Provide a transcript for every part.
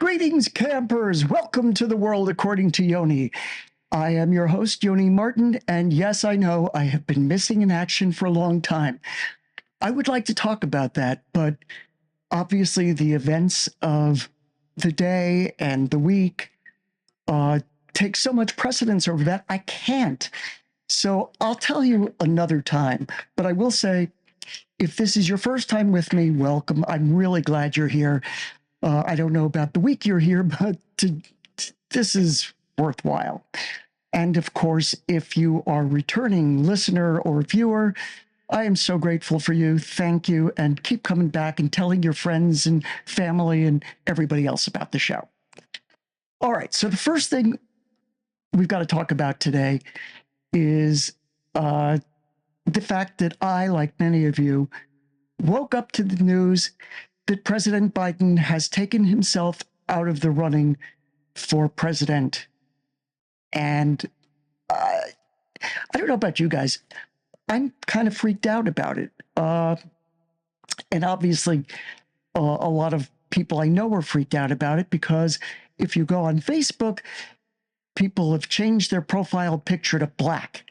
Greetings, campers. Welcome to the World According to Yoni. I am your host, Yoni Martin, and yes, I know I have been missing in action for a long time. I would like to talk about that, but obviously the events of the day and the week take so much precedence over that, I can't. So I'll tell you another time, but I will say, if this is your first time with me, welcome. I'm really glad you're here. I don't know about the week you're here, but this is worthwhile. And of course, if you are a returning listener or viewer, I am so grateful for you. Thank you. And keep coming back and telling your friends and family and everybody else about the show. All right. So the first thing we've got to talk about today is the fact that I, like many of you, woke up to the news that President Biden has taken himself out of the running for president. And I don't know about you guys, I'm kind of freaked out about it. And obviously, a lot of people I know are freaked out about it because if you go on Facebook, people have changed their profile picture to black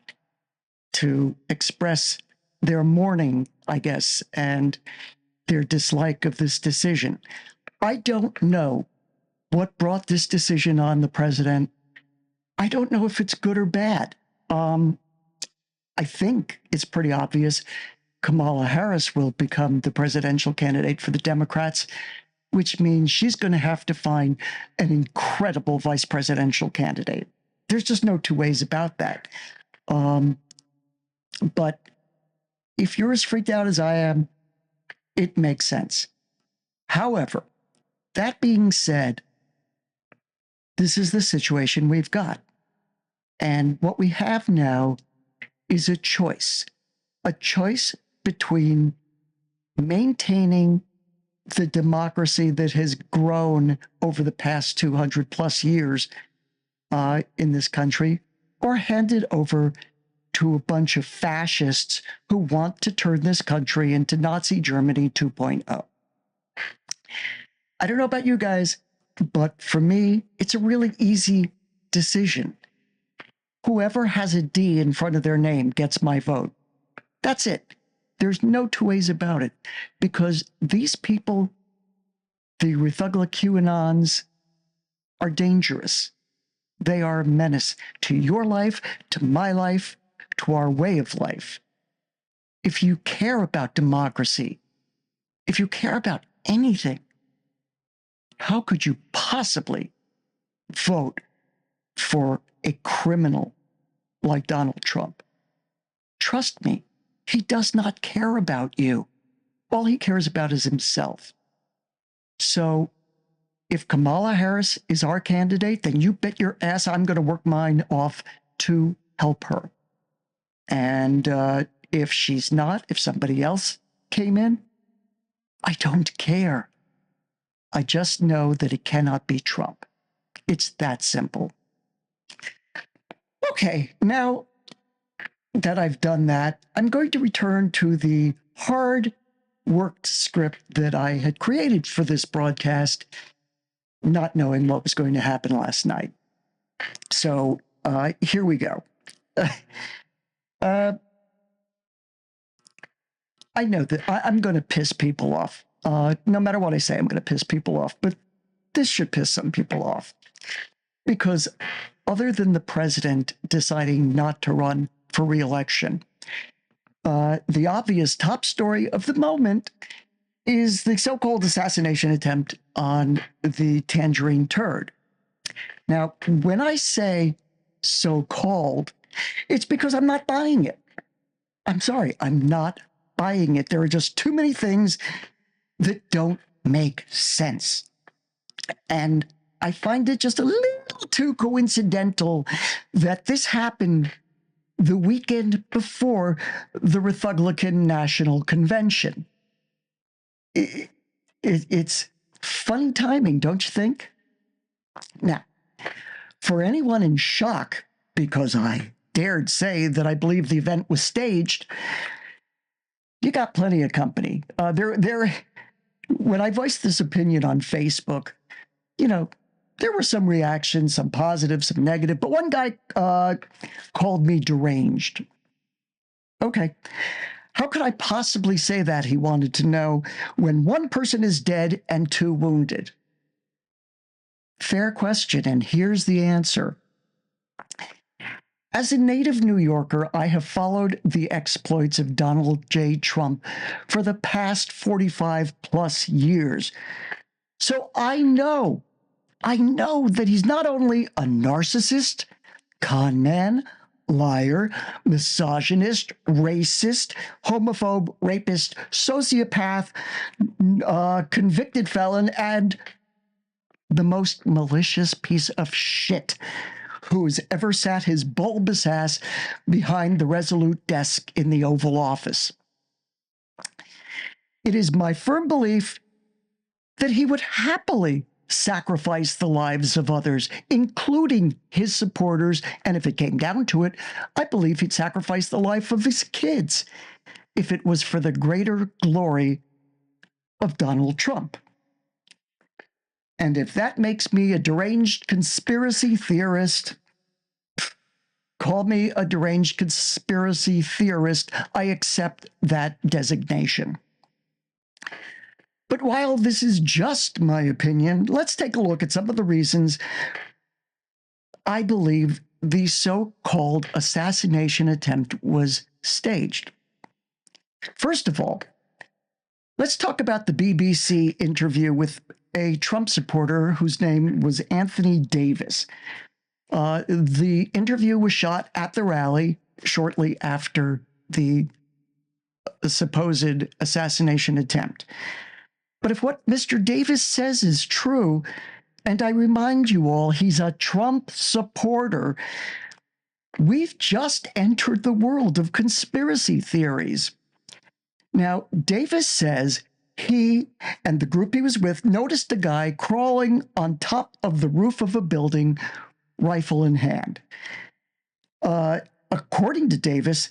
to express their mourning, I guess, and their dislike of this decision. I don't know what brought this decision on the president. I don't know if it's good or bad. I think it's pretty obvious Kamala Harris will become the presidential candidate for the Democrats, which means she's going to have to find an incredible vice presidential candidate. There's just no two ways about that. But if you're as freaked out as I am, it makes sense. However, that being said, this is the situation we've got. And what we have now is a choice between maintaining the democracy that has grown over the past 200 plus years in this country, or hand it over to a bunch of fascists who want to turn this country into Nazi Germany 2.0. I don't know about you guys, but for me, it's a really easy decision. Whoever has a D in front of their name gets my vote. That's it. There's no two ways about it, because these people, the Rethugla QAnons, are dangerous. They are a menace to your life, to my life, to our way of life. If you care about democracy, if you care about anything, how could you possibly vote for a criminal like Donald Trump? Trust me, he does not care about you. All he cares about is himself. So if Kamala Harris is our candidate, then you bet your ass I'm going to work mine off to help her. And if she's not, if somebody else came in, I don't care. I just know that it cannot be Trump. It's that simple. Okay, now that I've done that, I'm going to return to the hard worked script that I had created for this broadcast, not knowing what was going to happen last night. So here we go. I know that I'm going to piss people off. No matter what I say, I'm going to piss people off. But this should piss some people off. Because other than the president deciding not to run for re-election, the obvious top story of the moment is the so-called assassination attempt on the Tangerine Turd. Now, when I say so-called, it's because I'm not buying it. I'm sorry, I'm not buying it. There are just too many things that don't make sense. And I find it just a little too coincidental that this happened the weekend before the Republican National Convention. It's funny timing, don't you think? Now, for anyone in shock, because I dared say that I believe the event was staged, you got plenty of company. When I voiced this opinion on Facebook, you know, there were some reactions, some positive, some negative, but one guy called me deranged. Okay. How could I possibly say that, he wanted to know, when one person is dead and 2 wounded? Fair question, and here's the answer. As a native New Yorker, I have followed the exploits of Donald J. Trump for the past 45 plus years. So I know that he's not only a narcissist, con man, liar, misogynist, racist, homophobe, rapist, sociopath, convicted felon, and the most malicious piece of shit who's ever sat his bulbous ass behind the resolute desk in the Oval Office. It is my firm belief that he would happily sacrifice the lives of others, including his supporters, and if it came down to it, I believe he'd sacrifice the life of his kids if it was for the greater glory of Donald Trump. And if that makes me a deranged conspiracy theorist, call me a deranged conspiracy theorist, I accept that designation. But while this is just my opinion, let's take a look at some of the reasons I believe the so-called assassination attempt was staged. First of all, let's talk about the BBC interview with a Trump supporter whose name was Anthony Davis. The interview was shot at the rally shortly after the supposed assassination attempt. But if what Mr. Davis says is true, and I remind you all, he's a Trump supporter, we've just entered the world of conspiracy theories. Now, Davis says he and the group he was with noticed a guy crawling on top of the roof of a building, rifle in hand. According to Davis,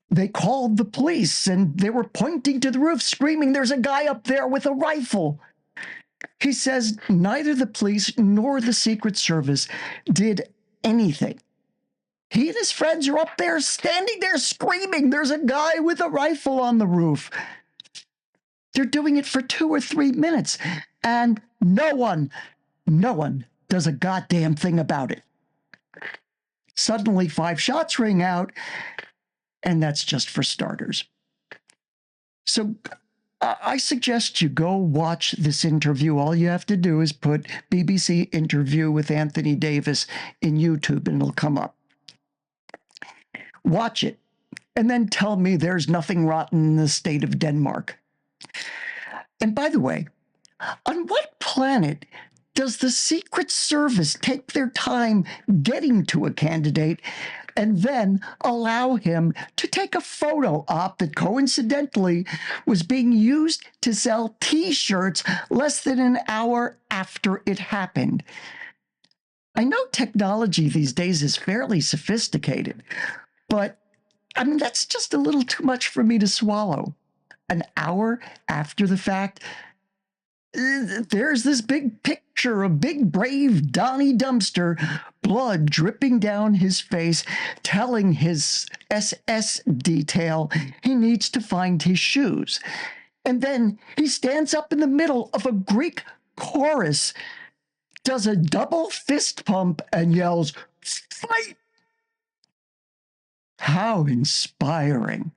they called the police and they were pointing to the roof, screaming, "There's a guy up there with a rifle." He says neither the police nor the Secret Service did anything. He and his friends are up there, standing there screaming, "There's a guy with a rifle on the roof." They're doing it for 2 or 3 minutes, and no one does a goddamn thing about it. Suddenly 5 shots ring out, and that's just for starters. So I suggest you go watch this interview. All you have to do is put BBC interview with Anthony Davis in YouTube, and it'll come up. Watch it, and then tell me there's nothing rotten in the state of Denmark. And by the way, on what planet does the Secret Service take their time getting to a candidate and then allow him to take a photo op that coincidentally was being used to sell T-shirts less than an hour after it happened? I know technology these days is fairly sophisticated, but I mean, that's just a little too much for me to swallow. An hour after the fact, there's this big picture of big brave Donnie Dumpster, blood dripping down his face, telling his SS detail he needs to find his shoes. And then he stands up in the middle of a Greek chorus, does a double fist pump, and yells, "Fight!" How inspiring.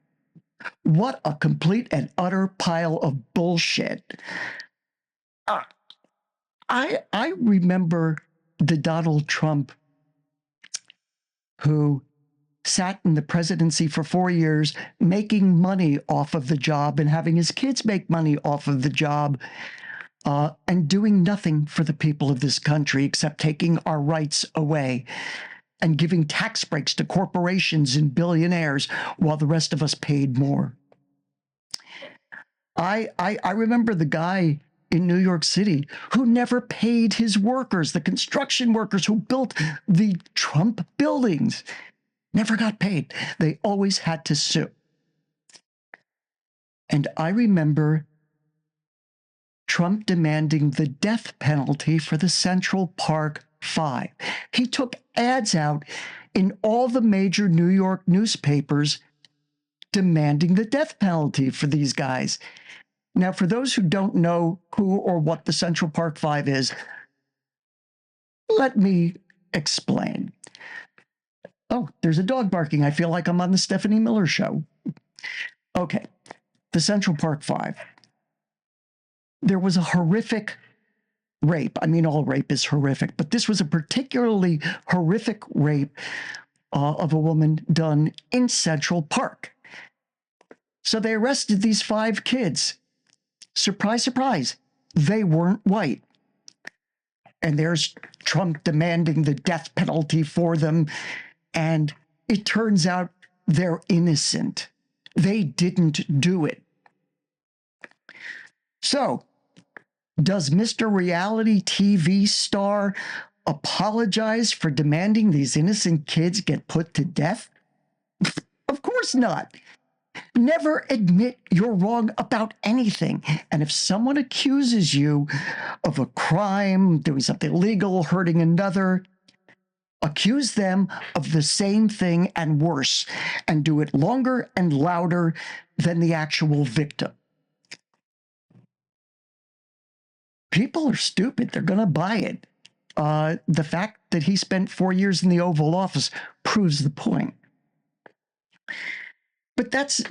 What a complete and utter pile of bullshit. I remember the Donald Trump who sat in the presidency for 4 years, making money off of the job and having his kids make money off of the job, and doing nothing for the people of this country except taking our rights away and giving tax breaks to corporations and billionaires while the rest of us paid more. I remember the guy in New York City who never paid his workers, the construction workers who built the Trump buildings, never got paid. They always had to sue. And I remember Trump demanding the death penalty for the Central Park Five. He took ads out in all the major New York newspapers demanding the death penalty for these guys. Now, for those who don't know who or what the Central Park Five is, let me explain. Oh, there's a dog barking. I feel like I'm on the Stephanie Miller Show. Okay, the Central Park Five. There was a horrific rape. I mean, all rape is horrific, but this was a particularly horrific rape of a woman done in Central Park. So they arrested these 5 kids. Surprise, surprise, they weren't white. And there's Trump demanding the death penalty for them. And it turns out they're innocent. They didn't do it. So, does Mr. Reality TV star apologize for demanding these innocent kids get put to death? Of course not. Never admit you're wrong about anything. And if someone accuses you of a crime, doing something illegal, hurting another, accuse them of the same thing and worse, and do it longer and louder than the actual victim. People are stupid. They're going to buy it. The fact that he spent 4 years in the Oval Office proves the point. But that's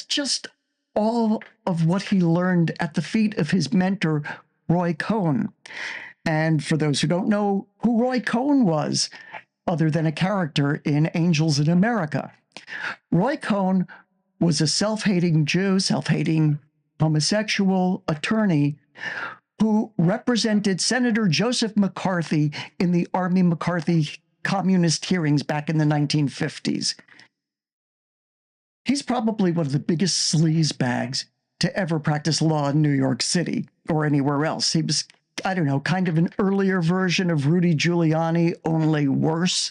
just all of what he learned at the feet of his mentor, Roy Cohn. And for those who don't know who Roy Cohn was, other than a character in Angels in America, Roy Cohn was a self-hating Jew, self-hating homosexual attorney who represented Senator Joseph McCarthy in the Army McCarthy communist hearings back in the 1950s. He's probably one of the biggest sleazebags to ever practice law in New York City or anywhere else. He was, I don't know, kind of an earlier version of Rudy Giuliani, only worse.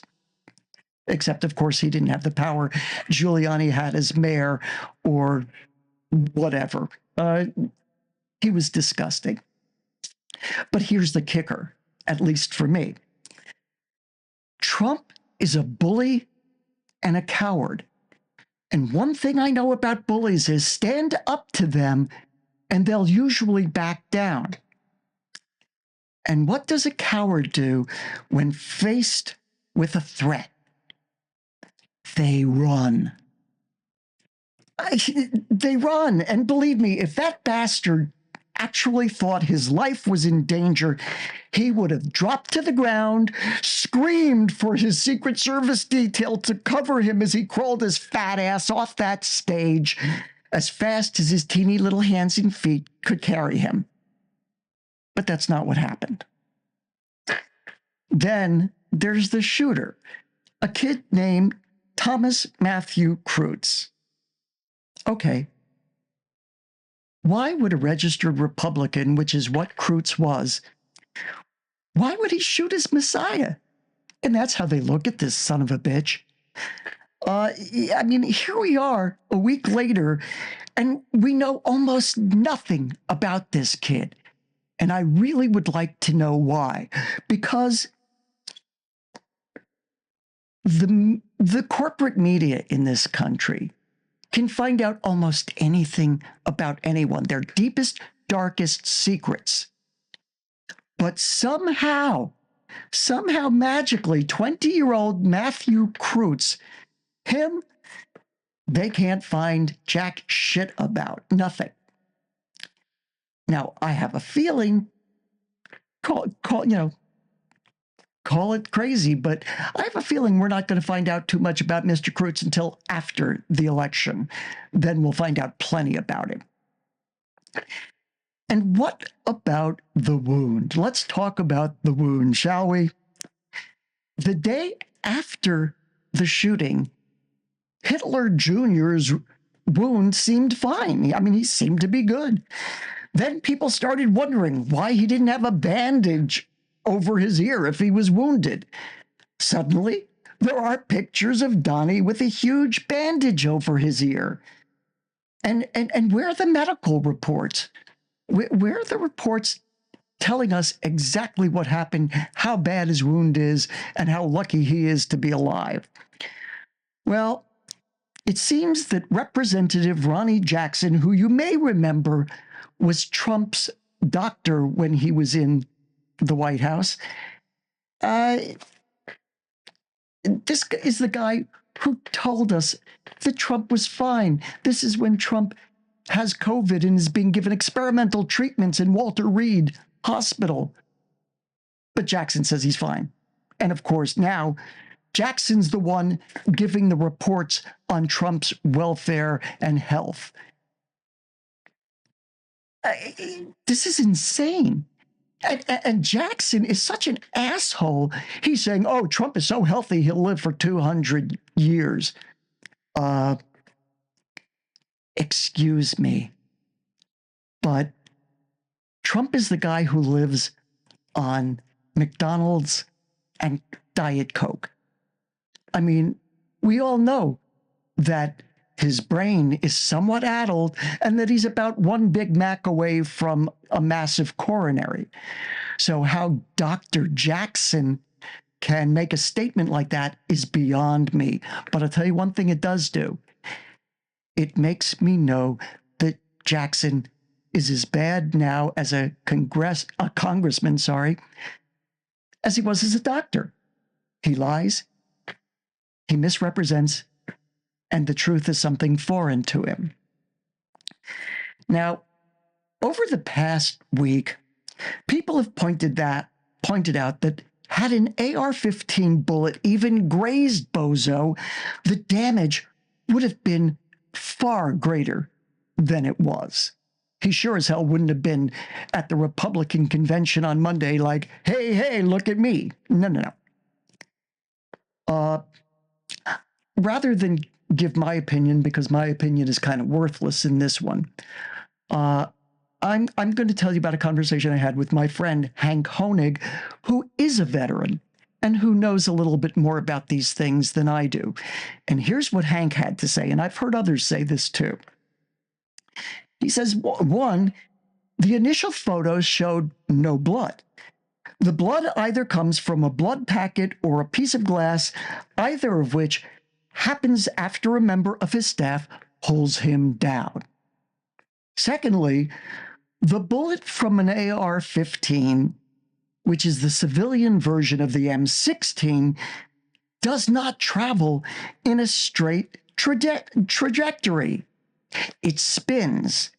Except, of course, he didn't have the power Giuliani had as mayor or whatever. He was disgusting. But here's the kicker, at least for me. Trump is a bully and a coward. And one thing I know about bullies is stand up to them and they'll usually back down. And what does a coward do when faced with a threat? They run. They run. And believe me, if that bastard actually thought his life was in danger, he would have dropped to the ground, screamed for his Secret Service detail to cover him as he crawled his fat ass off that stage as fast as his teeny little hands and feet could carry him. But that's not what happened. Then there's the shooter, a kid named Thomas Matthew Kreutz. Okay. Why would a registered Republican, which is what Kreutz was, why would he shoot his messiah? And that's how they look at this son of a bitch. I mean, here we are a week later, and we know almost nothing about this kid. And I really would like to know why. Because the corporate media in this country can find out almost anything about anyone, their deepest, darkest secrets. But somehow magically, 20-year-old Matthew Kreutz, him, they can't find jack shit about, nothing. Now, I have a feeling, call it crazy, but I have a feeling we're not going to find out too much about Mr. Kreutz until after the election. Then we'll find out plenty about him. And what about the wound? Let's talk about the wound, shall we? The day after the shooting, Hitler Jr.'s wound seemed fine. I mean, he seemed to be good. Then people started wondering why he didn't have a bandage over his ear if he was wounded. Suddenly, there are pictures of Donnie with a huge bandage over his ear. And where are the medical reports? Where are the reports telling us exactly what happened, how bad his wound is, and how lucky he is to be alive? Well, it seems that Representative Ronnie Jackson, who you may remember was Trump's doctor when he was in the White House, this is the guy who told us that Trump was fine. This is when Trump has COVID and is being given experimental treatments in Walter Reed Hospital. But Jackson says he's fine. And of course, now Jackson's the one giving the reports on Trump's welfare and health. This is insane. And Jackson is such an asshole. He's saying, oh, Trump is so healthy, he'll live for 200 years. Excuse me. But Trump is the guy who lives on McDonald's and Diet Coke. I mean, we all know that his brain is somewhat addled and that he's about one Big Mac away from a massive coronary. So how Dr. Jackson can make a statement like that is beyond me. But I'll tell you one thing it does do. It makes me know that Jackson is as bad now as a congressman, as he was as a doctor. He lies, he misrepresents, and the truth is something foreign to him. Now, over the past week, people have pointed out that had an AR-15 bullet even grazed Bozo, the damage would have been far greater than it was. He sure as hell wouldn't have been at the Republican convention on Monday like, hey, look at me. No. Rather than give my opinion, because my opinion is kind of worthless in this one, I'm going to tell you about a conversation I had with my friend Hank Honig, who is a veteran and who knows a little bit more about these things than I do. And here's what Hank had to say, and I've heard others say this too. He says, one, the initial photos showed no blood. The blood either comes from a blood packet or a piece of glass, either of which happens after a member of his staff pulls him down. Secondly, the bullet from an AR-15, which is the civilian version of the M16, does not travel in a straight trajectory. It spins.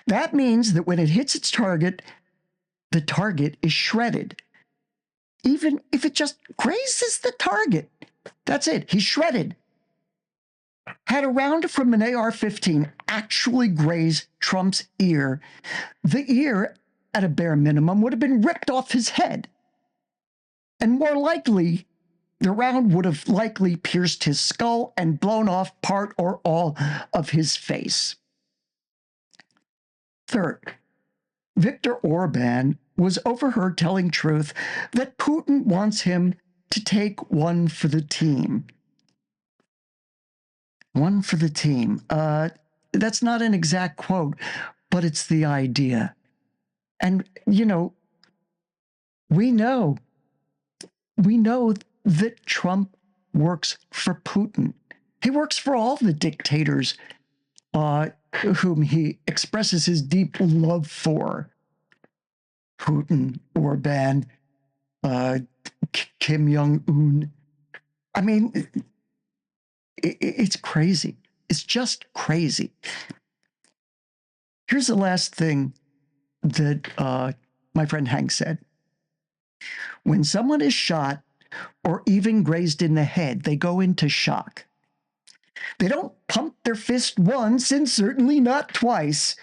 That means that when it hits its target, the target is shredded. Even if it just grazes the target, that's it, he's shredded. Had a round from an AR-15 actually grazed Trump's ear, the ear, at a bare minimum, would have been ripped off his head. And more likely, the round would have likely pierced his skull and blown off part or all of his face. Third, Viktor Orban was overheard telling Truth that Putin wants him to take one for the team. One for the team. That's not an exact quote, but it's the idea. And, you know, we know that Trump works for Putin. He works for all the dictators whom he expresses his deep love for. Putin, Orban, Kim Jong-un. I mean, it's crazy. It's just crazy. Here's the last thing that my friend Hank said. When someone is shot or even grazed in the head, they go into shock. They don't pump their fist once and certainly not twice.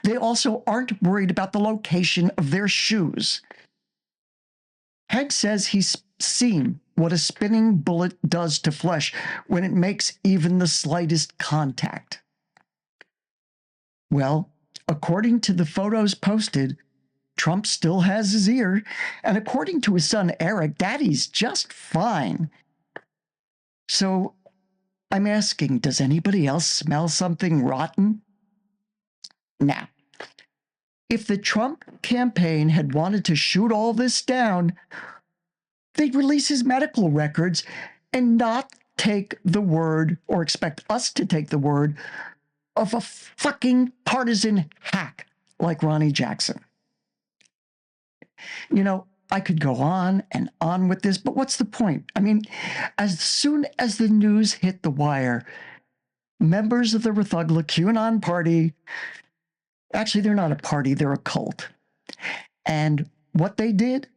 They also aren't worried about the location of their shoes. Hank says he's seen what a spinning bullet does to flesh when it makes even the slightest contact. Well, according to the photos posted, Trump still has his ear, and according to his son Eric, Daddy's just fine. So I'm asking, does anybody else smell something rotten? Nah. If the Trump campaign had wanted to shoot all this down, they'd release his medical records and not take the word, or expect us to take the word, of a fucking partisan hack like Ronnie Jackson. You know, I could go on and on with this, but what's the point? I mean, as soon as the news hit the wire, members of the Rethugla QAnon party, actually, they're not a party, they're a cult. And what they did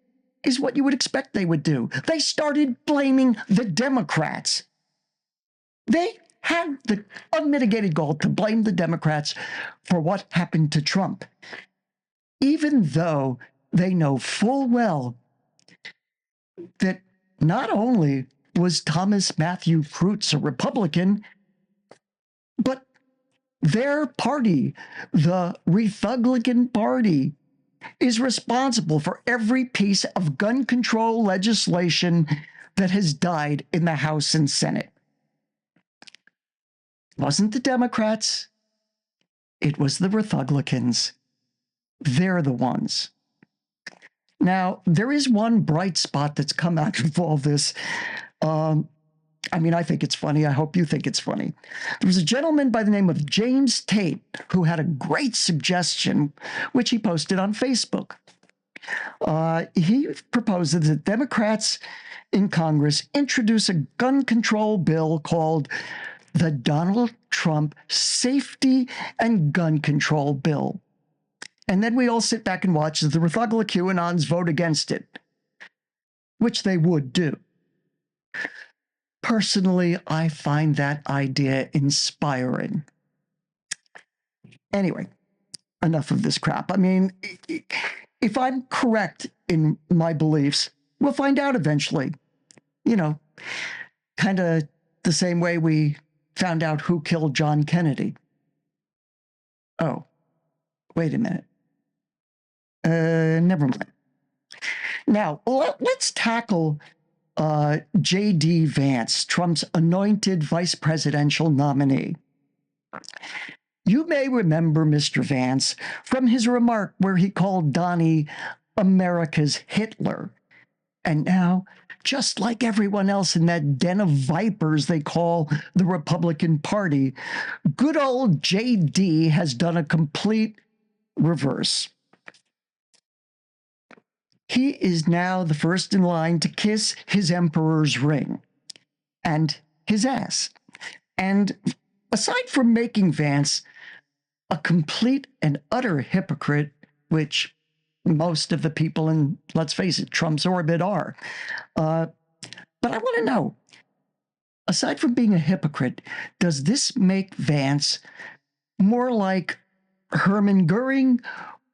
is what you would expect they would do. They started blaming the Democrats. They had the unmitigated goal to blame the Democrats for what happened to Trump, even though they know full well that not only was Thomas Matthew Cruz a Republican, but their party, the Rethuglican Party, is responsible for every piece of gun control legislation that has died in the House and Senate. It wasn't the Democrats, it was the Rethuglicans. They're the ones. Now, there is one bright spot that's come out of all this. I mean, I think it's funny. I hope you think it's funny. There was a gentleman by the name of James Tate who had a great suggestion, which he posted on Facebook. He proposed that Democrats in Congress introduce a gun control bill called the Donald Trump Safety and Gun Control Bill. And then we all sit back and watch as the Rethugla QAnons vote against it, which they would do. Personally, I find that idea inspiring. Anyway, enough of this crap. I mean, if I'm correct in my beliefs, we'll find out eventually. You know, kind of the same way we found out who killed John Kennedy. Oh, wait a minute. Never mind. Now, let's tackle J.D. Vance, Trump's anointed vice presidential nominee. You may remember Mr. Vance from his remark where he called Donnie America's Hitler. And now, just like everyone else in that den of vipers they call the Republican Party, good old J.D. has done a complete reverse. He is now the first in line to kiss his emperor's ring and his ass. And aside from making Vance a complete and utter hypocrite, which most of the people in, let's face it, Trump's orbit are, but I want to know, aside from being a hypocrite, does this make Vance more like Hermann Goering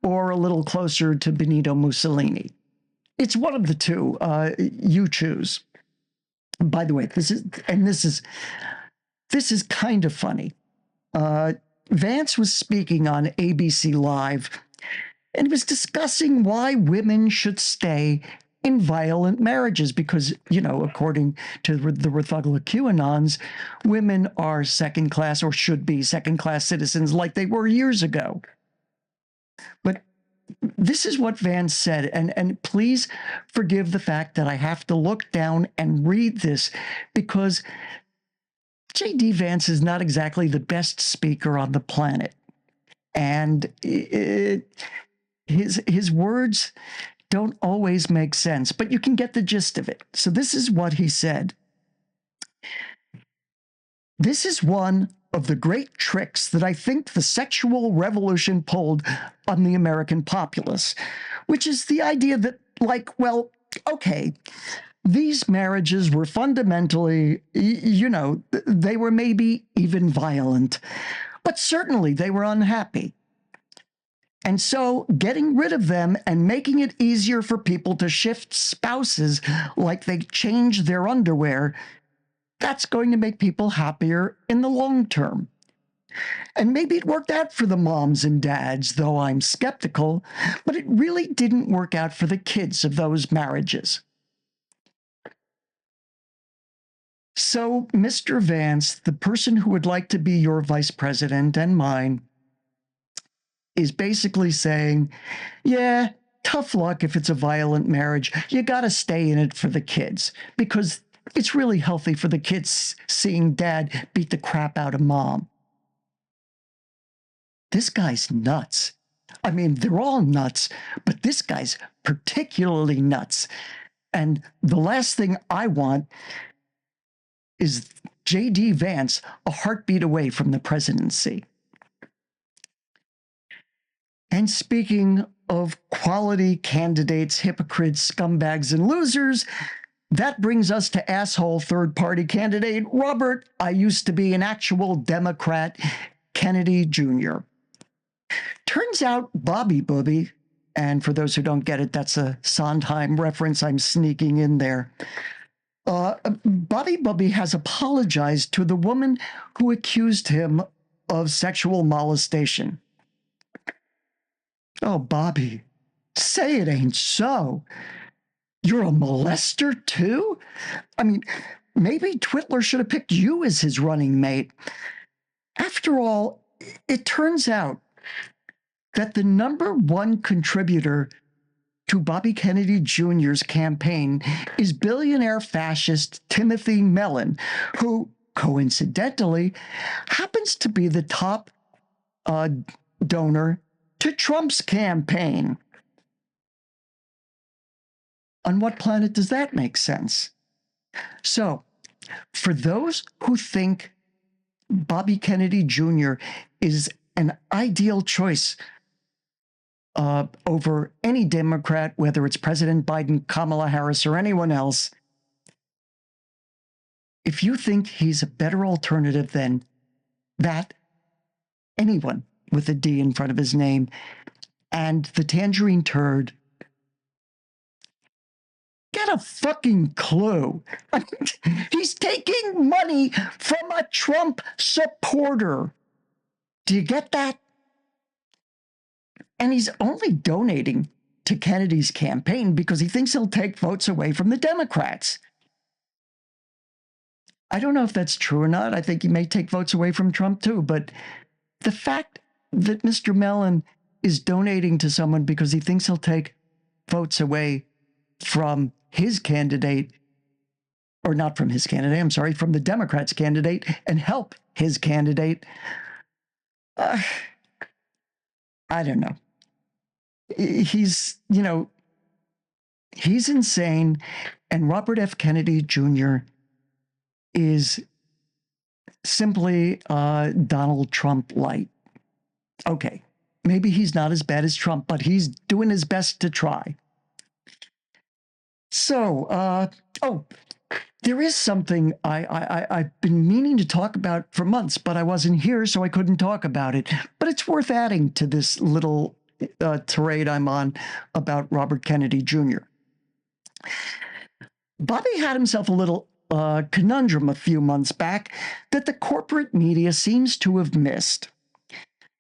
or a little closer to Benito Mussolini? It's one of the two. You choose. By the way, this is kind of funny. Vance was speaking on ABC Live, and he was discussing why women should stay in violent marriages because, you know, according to the Rethugla QAnons, women are second class or should be second class citizens like they were years ago. But this is what Vance said, and please forgive the fact that I have to look down and read this because J.D. Vance is not exactly the best speaker on the planet. And his words don't always make sense, but you can get the gist of it. So this is what he said. This is one of the great tricks that I think the sexual revolution pulled on the American populace, which is the idea that, like, well, okay, these marriages were fundamentally, you know, they were maybe even violent, but certainly they were unhappy. And so getting rid of them and making it easier for people to shift spouses like they change their underwear, that's going to make people happier in the long term. And maybe it worked out for the moms and dads, though I'm skeptical, but it really didn't work out for the kids of those marriages. So, Mr. Vance, the person who would like to be your vice president and mine, is basically saying, yeah, tough luck if it's a violent marriage. You got to stay in it for the kids because it's really healthy for the kids seeing dad beat the crap out of mom. This guy's nuts. I mean, they're all nuts, but this guy's particularly nuts. And the last thing I want is J.D. Vance a heartbeat away from the presidency. And speaking of quality candidates, hypocrites, scumbags, and losers, that brings us to asshole third-party candidate Robert, I used to be an actual Democrat, Kennedy Jr. Turns out Bobby Booby, and for those who don't get it, that's a Sondheim reference I'm sneaking in there. Bobby Booby has apologized to the woman who accused him of sexual molestation. Oh, Bobby, say it ain't so. You're a molester too? I mean, maybe Twitler should have picked you as his running mate. After all, it turns out that the number one contributor to Bobby Kennedy Jr.'s campaign is billionaire fascist Timothy Mellon, who, coincidentally, happens to be the top donor to Trump's campaign. On what planet does that make sense? So, for those who think Bobby Kennedy Jr. is an ideal choice over any Democrat, whether it's President Biden, Kamala Harris, or anyone else, if you think he's a better alternative than that, anyone with a D in front of his name, and the tangerine turd, get a fucking clue. He's taking money from a Trump supporter. Do you get that? And he's only donating to Kennedy's campaign because he thinks he'll take votes away from the Democrats. I don't know if that's true or not. I think he may take votes away from Trump too, but the fact that Mr. Mellon is donating to someone because he thinks he'll take votes away from his candidate, or not from his candidate, I'm sorry, from the Democrats' candidate, and help his candidate, I don't know. He's insane, and Robert F. Kennedy Jr. is simply Donald Trump light. Okay, maybe he's not as bad as Trump, but he's doing his best to try. So, there is something I've been meaning to talk about for months, but I wasn't here, so I couldn't talk about it. But it's worth adding to this little tirade I'm on about Robert Kennedy Jr. Bobby had himself a little conundrum a few months back that the corporate media seems to have missed.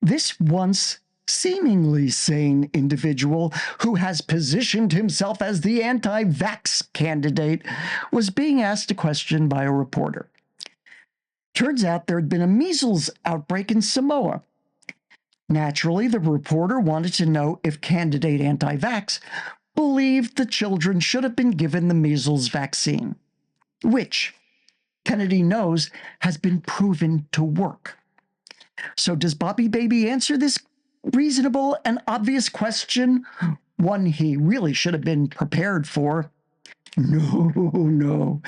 This once seemingly sane individual who has positioned himself as the anti-vax candidate was being asked a question by a reporter. Turns out there had been a measles outbreak in Samoa. Naturally, the reporter wanted to know if candidate anti-vax believed the children should have been given the measles vaccine, which Kennedy knows has been proven to work. So does Bobby Baby answer this reasonable and obvious question, one he really should have been prepared for? No.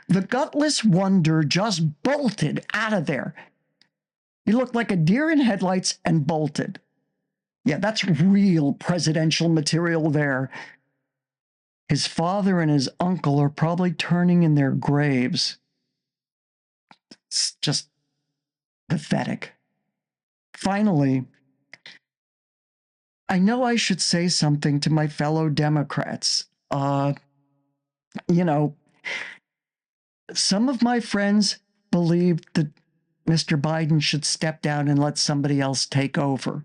The gutless wonder just bolted out of there. He looked like a deer in headlights and bolted. Yeah, that's real presidential material there. His father and his uncle are probably turning in their graves. It's just pathetic. Finally, I know I should say something to my fellow Democrats. Some of my friends believe that Mr. Biden should step down and let somebody else take over.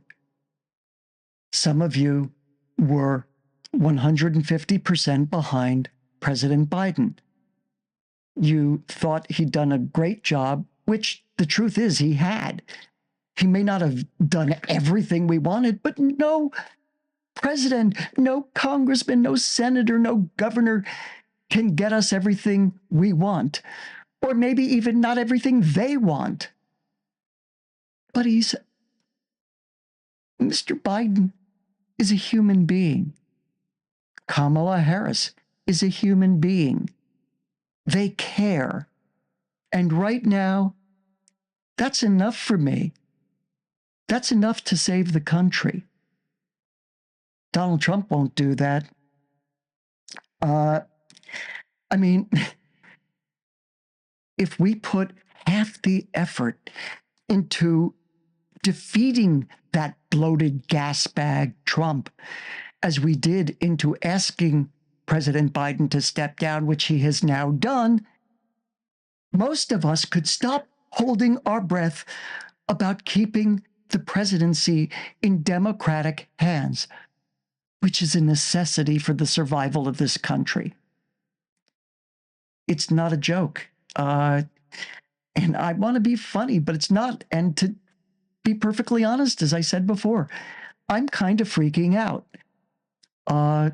Some of you were 150% behind President Biden. You thought he'd done a great job, which the truth is he had. He may not have done everything we wanted, but no president, no congressman, no senator, no governor can get us everything we want, or maybe even not everything they want. But Mr. Biden is a human being. Kamala Harris is a human being. They care. And right now, that's enough for me. That's enough to save the country. Donald Trump won't do that. I mean, if we put half the effort into defeating that bloated gas bag Trump as we did into asking President Biden to step down, which he has now done, most of us could stop holding our breath about keeping the presidency in Democratic hands, which is a necessity for the survival of this country. It's not a joke. And I want to be funny, but it's not. And to be perfectly honest, as I said before, I'm kind of freaking out. I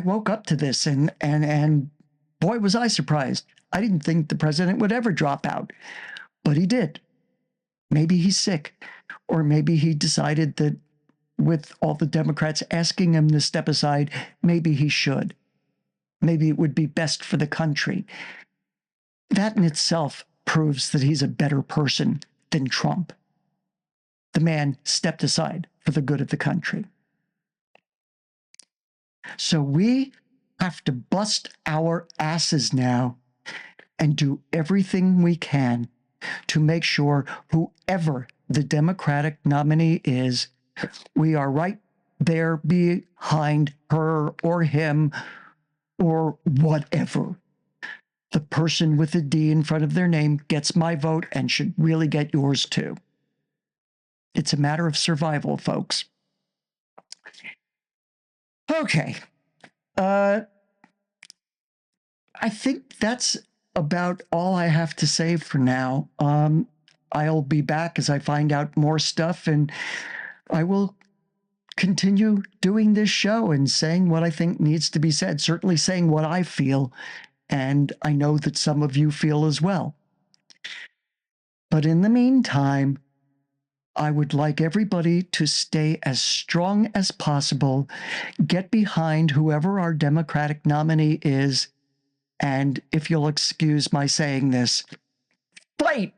woke up to this and boy, was I surprised. I didn't think the president would ever drop out, but he did. Maybe he's sick, or maybe he decided that with all the Democrats asking him to step aside, maybe he should. Maybe it would be best for the country. That in itself proves that he's a better person than Trump. The man stepped aside for the good of the country. So we have to bust our asses now and do everything we can to make sure whoever the Democratic nominee is, we are right there behind her or him or whatever. The person with a D in front of their name gets my vote and should really get yours too. It's a matter of survival, folks. Okay. I think that's about all I have to say for now. I'll be back as I find out more stuff, and I will continue doing this show and saying what I think needs to be said, certainly saying what I feel, and I know that some of you feel as well. But in the meantime, I would like everybody to stay as strong as possible, get behind whoever our Democratic nominee is, and if you'll excuse my saying this, fight!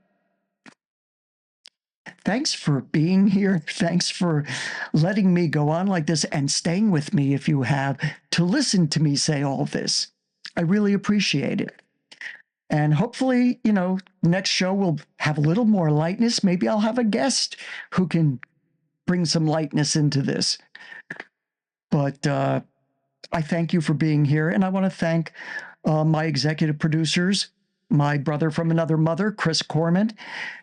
Thanks for being here. Thanks for letting me go on like this and staying with me, if you have, to listen to me say all this. I really appreciate it. And hopefully, next show will have a little more lightness. Maybe I'll have a guest who can bring some lightness into this. But I thank you for being here. And I want to thank my executive producers, my brother from another mother, Chris Corman,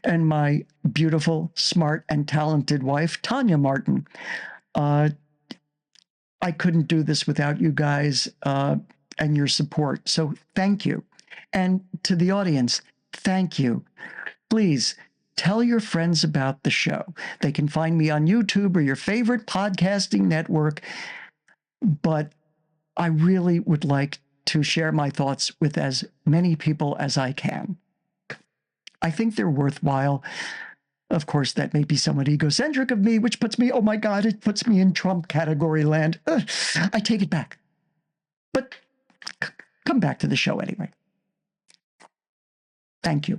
and my beautiful, smart, and talented wife, Tanya Martin. I couldn't do this without you guys and your support. So thank you. And to the audience, thank you. Please tell your friends about the show. They can find me on YouTube or your favorite podcasting network. But I really would like to share my thoughts with as many people as I can. I think they're worthwhile. Of course, that may be somewhat egocentric of me, which puts me, oh my God, it puts me in Trump category land. I take it back. But come back to the show anyway. Thank you.